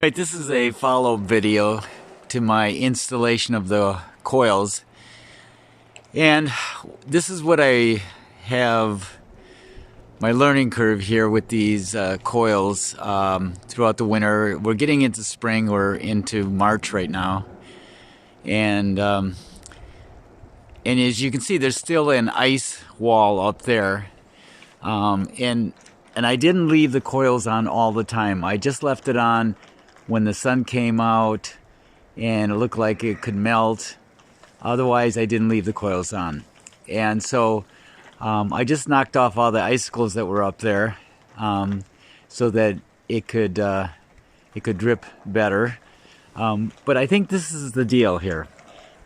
Right, this is a follow-up video to my installation of the coils, and this is what I have my learning curve here with these coils throughout the winter. We're getting into spring, we're into March right now, and as you can see, there's still an ice wall up there, and I didn't leave the coils on all the time. I just left it on when the sun came out and it looked like it could melt. Otherwise, I didn't leave the coils on. And so I just knocked off all the icicles that were up there so that it could drip better. But I think this is the deal here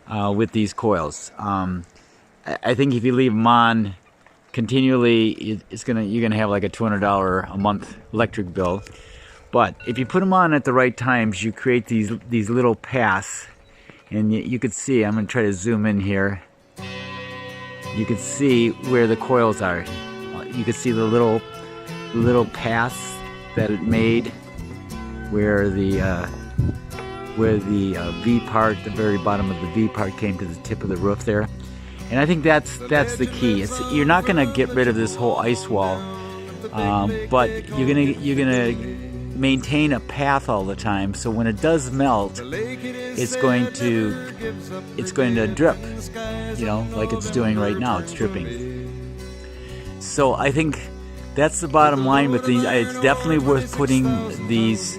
with these coils. I think if you leave them on continually, you're gonna have like a $200 a month electric bill. But if you put them on at the right times, you create these little paths, and you could see. I'm gonna try to zoom in here. You could see where the coils are. You could see the little paths that it made, where the V part, the very bottom of the V part, came to the tip of the roof there. And I think that's the key. You're not gonna get rid of this whole ice wall, but you're gonna maintain a path all the time, so when it does melt, it's going to drip, you know, like it's doing right now. It's dripping. So I think that's the bottom line with these. It's definitely worth putting these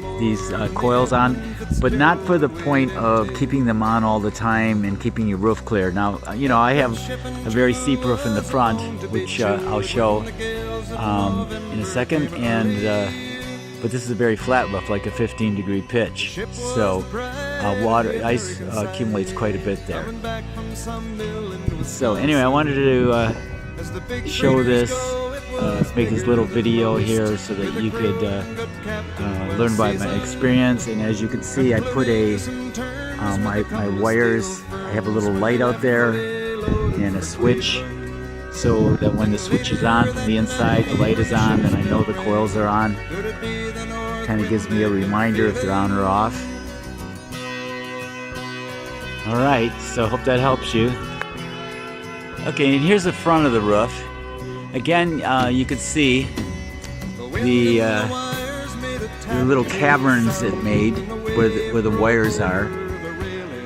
coils on, but not for the point of keeping them on all the time and keeping your roof clear. Now, you know, I have a very steep roof in the front, which I'll show in a second, and but this is a very flat roof, like a 15-degree pitch. So ice accumulates quite a bit there. So anyway, I wanted to show this, make this little video here so that you could learn by my experience. And as you can see, I put my wires. I have a little light out there and a switch, so that when the switch is on from the inside, the light is on, and I know the coils are on. Kind of gives me a reminder if they're on or off. Alright, so I hope that helps you. Okay, and here's the front of the roof. Again, you can see the little caverns it made where the wires are.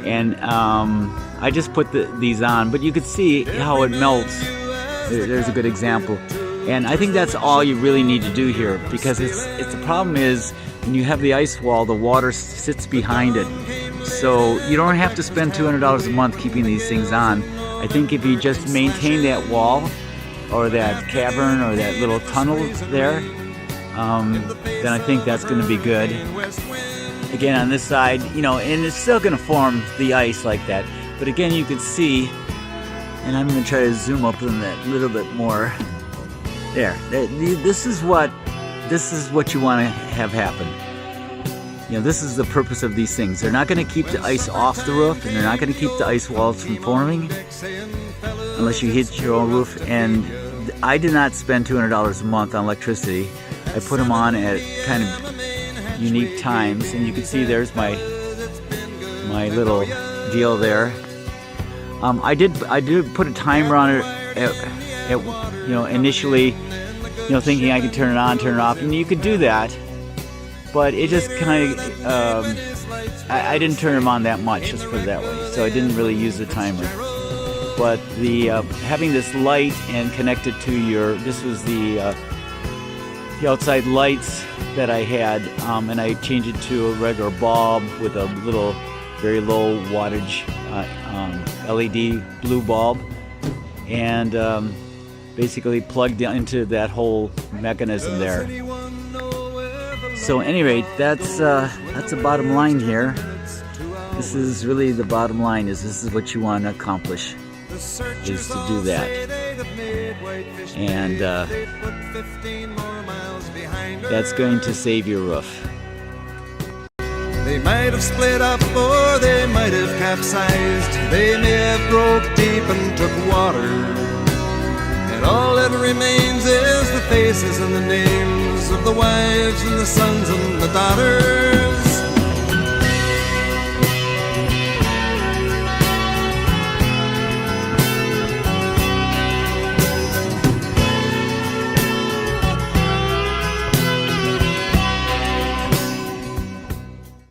And I just put these on, but you could see how it melts. There's a good example. And I think that's all you really need to do here, because the problem is when you have the ice wall, the water sits behind it. So you don't have to spend $200 a month keeping these things on. I think if you just maintain that wall or that cavern or that little tunnel there, then I think that's going to be good. Again, on this side, you know, and it's still going to form the ice like that. But again, you can see, and I'm going to try to zoom up on that a little bit more. There. This is what you want to have happen. You know, this is the purpose of these things. They're not going to keep the ice off the roof, and they're not going to keep the ice walls from forming unless you hit your own roof. And I did not spend $200 a month on electricity. I put them on at kind of unique times, and you can see there's my little deal there. I did put a timer on it at you know, initially, you know, thinking I could turn it on, turn it off, and you could do that, but it just kind of, I didn't turn them on that much, let's put it that way, so I didn't really use the timer. But the having this light and connected to this was the outside lights that I had, and I changed it to a regular bulb with a little, very low wattage LED blue bulb, and basically plugged into that whole mechanism there. So anyway, that's the bottom line here. This is really the bottom line. This is what you want to accomplish, is to do that. And that's going to save your roof. They might have split up or they might have capsized. They may have broke deep and took water. And all that remains is the faces and the names of the wives and the sons and the daughters.